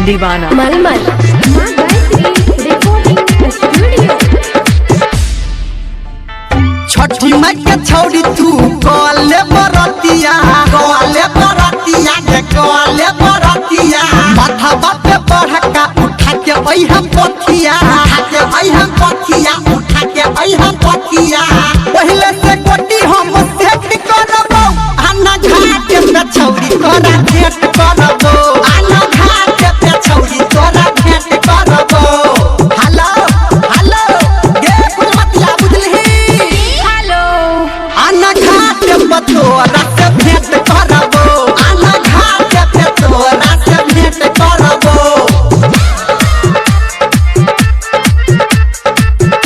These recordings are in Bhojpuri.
दीवाना मलमल मां गायत्री रिकॉर्डिंग स्टूडियो। छठी माई के छौड़ी तू कॉले बरतिया माथा बापे बढ़का उठा के हम पथिया पहले से कोटी हम सेट करबो आना घाट पे छौड़ी तोरा भेंट करबो आना घाट पे छौड़ी तोरा भेंट करबो। हेलो हेलो गे फुलमतिया बुझलही हेलो आना घाट पे तोरा से भेंट करबो आना घाट पे तोरा से भेंट करबो।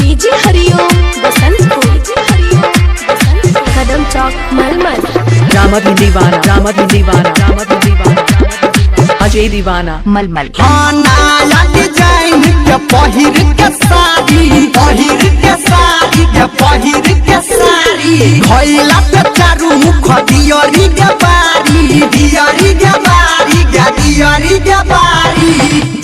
डीजे हरिओम बसंतपुर कदम चौक मलमल रामधन दीवाना अजय दीवाना मलमल नया डिजाइन के पहिर के साड़ी खइला पे चारू मुख दियरी के बारी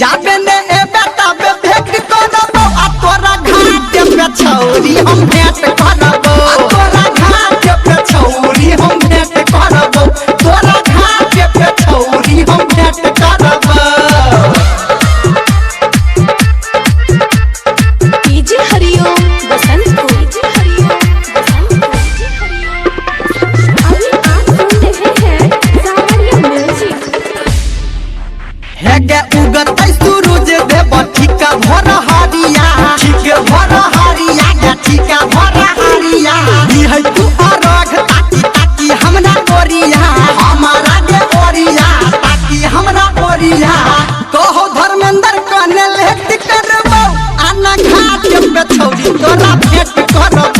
जाबे ने ए बेटा बे भेंट करबो आ तोरा घाट पे छौरी हम भेंट करबो आ तोरा घाट पे छौरी हम भेंट करबो तोरा घाट पे छौरी हम भेंट करबो। डीजे हरिओम बसंतपुर अभी आप सुन रहे हैं सावरिया म्यूजिक। हेगे उगतै सूरज देव ठीक भर हरिया ई है तू अरग ताकी हमरा गोरिया हमारा के ओरिया ताकी हमरा ओरिया कहो धर्मेंद्र कने लेट करबो आना घाट पे छौरी तोरा भेंट करबो।